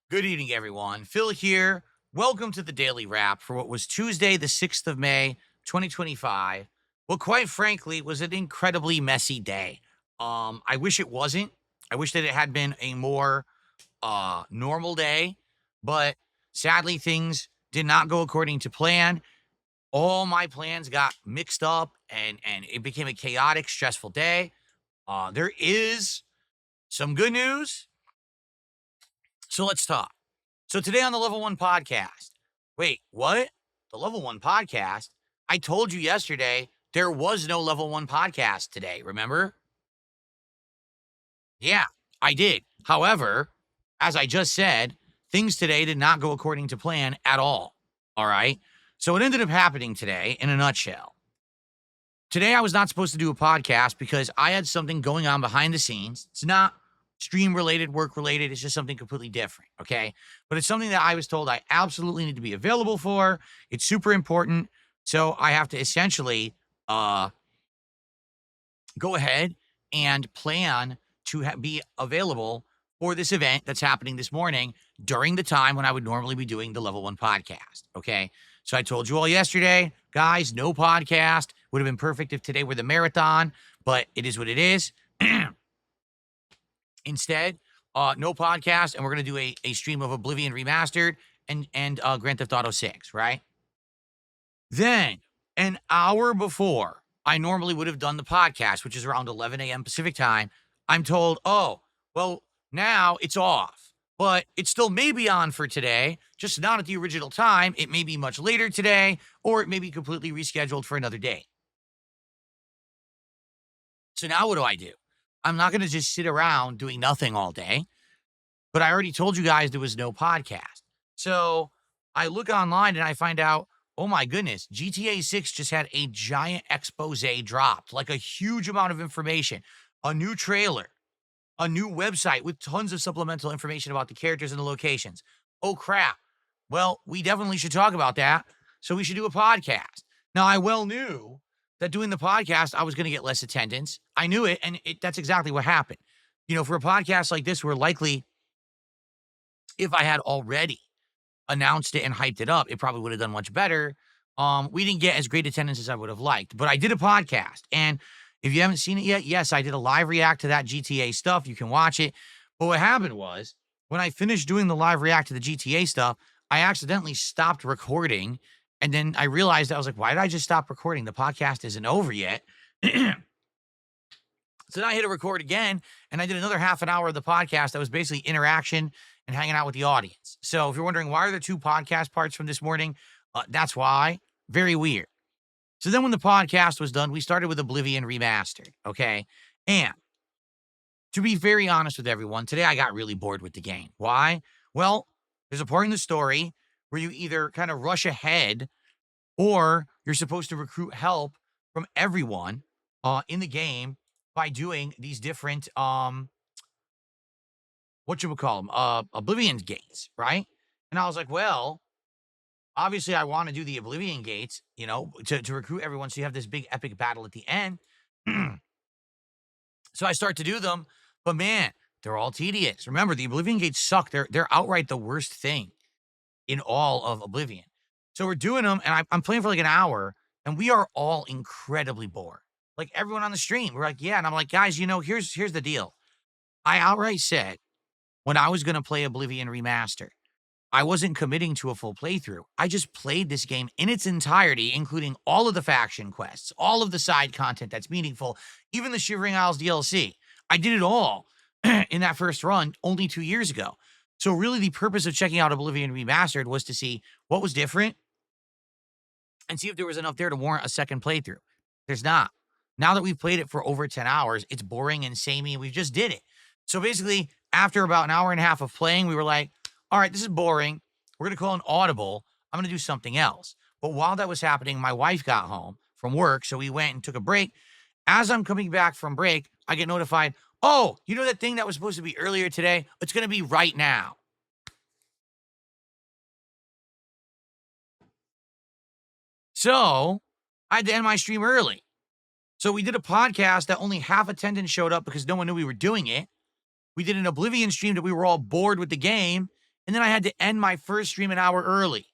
Good evening, everyone. Phil here. Welcome to the Daily Wrap for what was Tuesday, the 6th of May, 2025. Well, quite frankly, was an incredibly messy day. I wish it wasn't. I wish that it had been a more normal day, but sadly, things did not go according to plan. All my plans got mixed up and it became a chaotic, stressful day. There is some good news. So let's talk. So today on the Level 1 podcast. Wait, what? The Level 1 podcast? I told you yesterday there was no Level 1 podcast today, remember? Yeah, I did. However, as I just said, things today did not go according to plan at all. All right. So it ended up happening today in a nutshell. Today I was not supposed to do a podcast because I had something going on behind the scenes. It's not stream related, work related. It's just something completely different. Okay. But it's something that I was told I absolutely need to be available for. It's super important. So I have to essentially go ahead and plan to be available for this event that's happening this morning during the time when I would normally be doing the Level 1 podcast. Okay. So I told you all yesterday, guys, no podcast. Would have been perfect if today were the marathon, but it is what it is. Instead, no podcast, and we're going to do a stream of Oblivion Remastered and Grand Theft Auto 6, right? Then, an hour before I normally would have done the podcast, which is around 11 a.m. Pacific time, I'm told, oh, well, now it's off, but it still may be on for today, just not at the original time. It may be much later today, or it may be completely rescheduled for another day. So now what do? I'm not going to just sit around doing nothing all day, but I already told you guys there was no podcast. So I look online and I find out, oh my goodness, GTA 6 just had a giant expose dropped, like a huge amount of information, a new trailer, a new website with tons of supplemental information about the characters and the locations. Oh crap. Well, we definitely should talk about that. So we should do a podcast. Now, I well knew that doing the podcast, I was going to get less attendance. I knew it, and that's exactly what happened. You know, for a podcast like this, we're likely, if I had already announced it and hyped it up, it probably would have done much better. We didn't get as great attendance as I would have liked, but I did a podcast. And if you haven't seen it yet, yes, I did a live react to that GTA stuff. You can watch it. But what happened was when I finished doing the live react to the GTA stuff, I accidentally stopped recording. And then I realized I was like, why did I just stop recording? The podcast isn't over yet. So then I hit a record again, and I did another half an hour of the podcast that was basically interaction and hanging out with the audience. So if you're wondering why are there two podcast parts from this morning, that's why. Very weird. So then when the podcast was done, we started with Oblivion Remastered, okay? And to be very honest with everyone, today I got really bored with the game. Why? Well, there's a part in the story where you either kind of rush ahead or you're supposed to recruit help from everyone in the game by doing these different Oblivion gates, right? And I was like, well, obviously I want to do the Oblivion gates, to recruit everyone so you have this big epic battle at the end. So I start to do them, but man, they're all tedious. Remember, the Oblivion gates suck. They're outright the worst thing in all of Oblivion. So we're doing them, and I'm playing for like an hour, and we are all incredibly bored. Like everyone on the stream, we're like, yeah. And I'm like, guys, here's the deal. I outright said when I was going to play Oblivion Remaster, I wasn't committing to a full playthrough. I just played this game in its entirety, including all of the faction quests, all of the side content that's meaningful, even the Shivering Isles DLC. I did it all in that first run only 2 years ago. So really the purpose of checking out Oblivion Remastered was to see what was different and see if there was enough there to warrant a second playthrough. There's not. Now that we've played it for over 10 hours, it's boring and samey, and we just did it. So basically, after about an hour and a half of playing, we were like, all right, this is boring. We're going to call an audible. I'm going to do something else. But while that was happening, my wife got home from work, so we went and took a break. As I'm coming back from break, I get notified, oh, you know that thing that was supposed to be earlier today? It's going to be right now. So I had to end my stream early. So we did a podcast that only half attendance showed up because no one knew we were doing it. We did an Oblivion stream that we were all bored with the game, And then I had to end my first stream an hour early.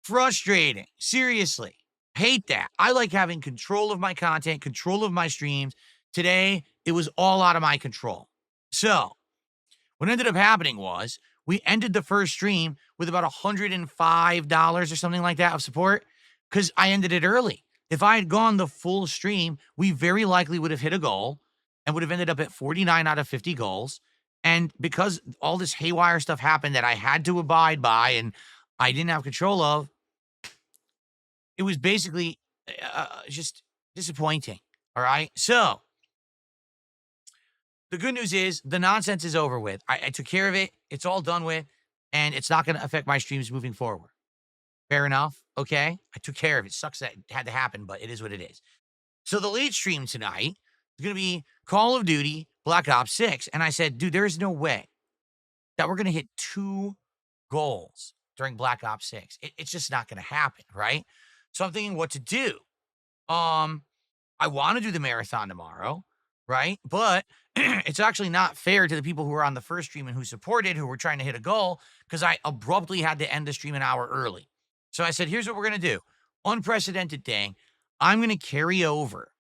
Frustrating. Seriously. Hate that. I like having control of my content, control of my streams. Today, it was all out of my control. So, what ended up happening was we ended the first stream with about $105 or something like that of support because I ended it early. If I had gone the full stream, we very likely would have hit a goal and would have ended up at 49 out of 50 goals. And because all this haywire stuff happened that I had to abide by and I didn't have control of, it was basically just disappointing. All right. So the good news is the nonsense is over with. I took care of it. It's all done with, and it's not going to affect my streams moving forward. Fair enough. Okay. I took care of it. Sucks that it had to happen, but it is what it is. So the late stream tonight is going to be Call of Duty Black Ops 6. And I said, dude, there is no way that we're going to hit 2 goals during Black Ops 6. It's just not going to happen, right? So I'm thinking what to do. I want to do the marathon tomorrow, right? But it's actually not fair to the people who were on the first stream and who supported, who were trying to hit a goal, because I abruptly had to end the stream an hour early. So I said, here's what we're going to do. Unprecedented thing. I'm going to carry over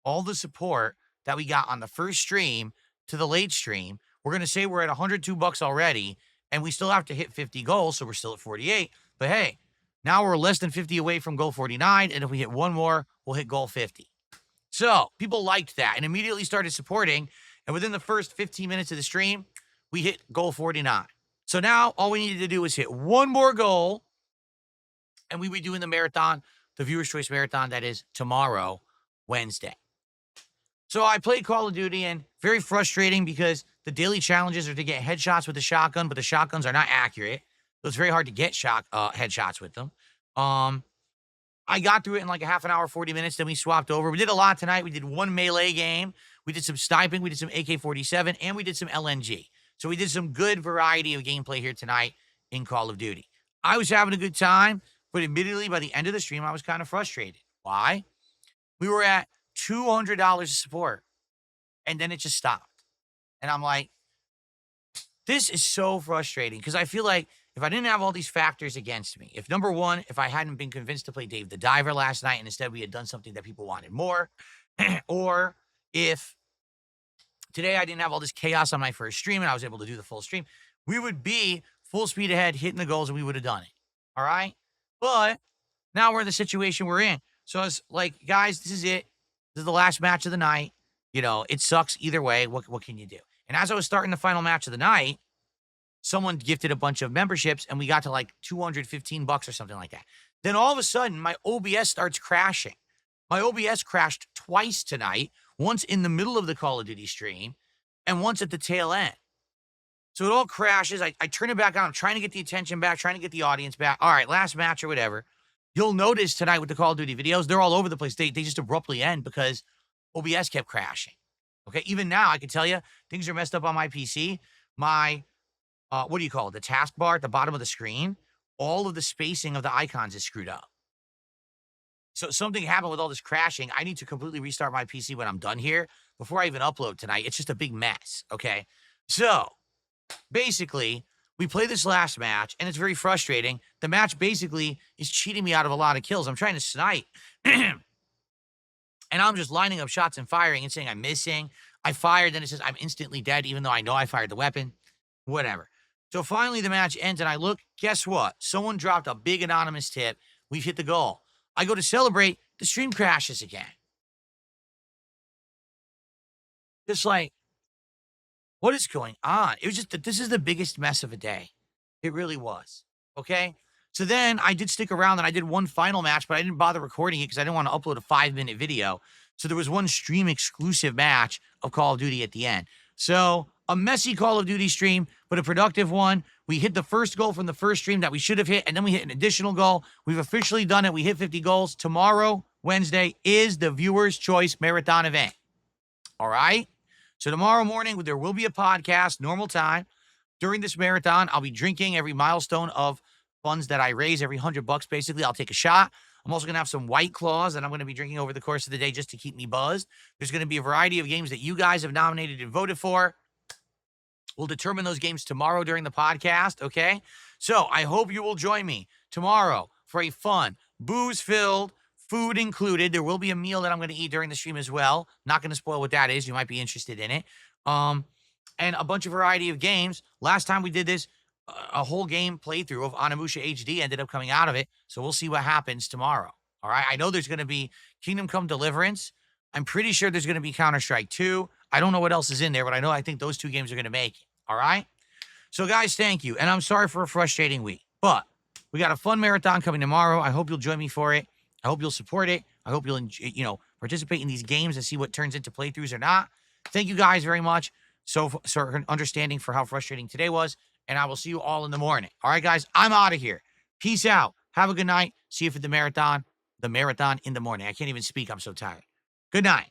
all the support that we got on the first stream to the late stream. We're going to say we're at $102 already, and we still have to hit 50 goals, so we're still at 48. But hey, now we're less than 50 away from goal 49, and if we hit one more, we'll hit goal 50. So people liked that and immediately started supporting, and within the first 15 minutes of the stream, we hit goal 49. So now all we needed to do was hit one more goal, and we would be doing the marathon, the Viewer's Choice Marathon, that is tomorrow, Wednesday. So I played Call of Duty, and very frustrating because the daily challenges are to get headshots with the shotgun, but the shotguns are not accurate. So it's very hard to get headshots with them. I got through it in like a half an hour, 40 minutes. Then we swapped over. We did a lot tonight. We did one melee game. We did some sniping. We did some AK-47, and we did some LNG. So we did some good variety of gameplay here tonight in Call of Duty. I was having a good time, but admittedly, by the end of the stream, I was kind of frustrated. Why? We were at $200 of support, and then it just stopped. And I'm like, this is so frustrating because I feel like if I didn't have all these factors against me, if number one, if I hadn't been convinced to play Dave the Diver last night and instead we had done something that people wanted more, or if today I didn't have all this chaos on my first stream and I was able to do the full stream, we would be full speed ahead, hitting the goals, and we would have done it. All right. But now we're in the situation we're in. So I was like, guys, this is it. This is the last match of the night. You know, it sucks either way. What can you do? And as I was starting the final match of the night, someone gifted a bunch of memberships and we got to like $215 or something like that. Then all of a sudden, my OBS starts crashing. My OBS crashed twice tonight, once in the middle of the Call of Duty stream and once at the tail end. So it all crashes. I turn it back on. I'm trying to get the attention back, trying to get the audience back. All right, last match or whatever. You'll notice tonight with the Call of Duty videos, they're all over the place. They just abruptly end because OBS kept crashing. Okay, even now, I can tell you, things are messed up on my PC. My, what do you call it? The taskbar at the bottom of the screen, all of the spacing of the icons is screwed up. So something happened with all this crashing. I need to completely restart my PC when I'm done here before I even upload tonight. It's just a big mess, okay? So, basically, we play this last match, and it's very frustrating. The match basically is cheating me out of a lot of kills. I'm trying to snipe. And I'm just lining up shots and firing and saying I'm missing. I fired, then it says I'm instantly dead, even though I know I fired the weapon. Whatever. So finally the match ends, and I look, guess what? Someone dropped a big anonymous tip. We've hit the goal. I go to celebrate, the stream crashes again. Just like, what is going on? It was just that this is the biggest mess of a day. It really was. Okay? So then I did stick around and I did one final match, but I didn't bother recording it because I didn't want to upload a 5-minute video. So there was one stream exclusive match of Call of Duty at the end. So a messy Call of Duty stream, but a productive one. We hit the first goal from the first stream that we should have hit, and then we hit an additional goal. We've officially done it. We hit 50 goals. Tomorrow, Wednesday, is the Viewer's Choice Marathon event. All right? So tomorrow morning, there will be a podcast, normal time. During this marathon, I'll be drinking every milestone of funds that I raise, every $100 basically. I'll take a shot. I'm also going to have some White Claws that I'm going to be drinking over the course of the day just to keep me buzzed. There's going to be a variety of games that you guys have nominated and voted for. We'll determine those games tomorrow during the podcast, okay? So I hope you will join me tomorrow for a fun, booze-filled, food included. There will be a meal that I'm going to eat during the stream as well. Not going to spoil what that is. You might be interested in it. And a bunch of variety of games. Last time we did this, a whole game playthrough of Onimusha HD ended up coming out of it. So we'll see what happens tomorrow. All right. I know there's going to be Kingdom Come Deliverance. I'm pretty sure there's going to be Counter-Strike 2. I don't know what else is in there, but I think those two games are going to make it. All right. So, guys, thank you. And I'm sorry for a frustrating week, but we got a fun marathon coming tomorrow. I hope you'll join me for it. I hope you'll support it. I hope you'll, participate in these games and see what turns into playthroughs or not. Thank you guys very much. So understanding for how frustrating today was. And I will see you all in the morning. All right, guys, I'm out of here. Peace out. Have a good night. See you for the marathon in the morning. I can't even speak. I'm so tired. Good night.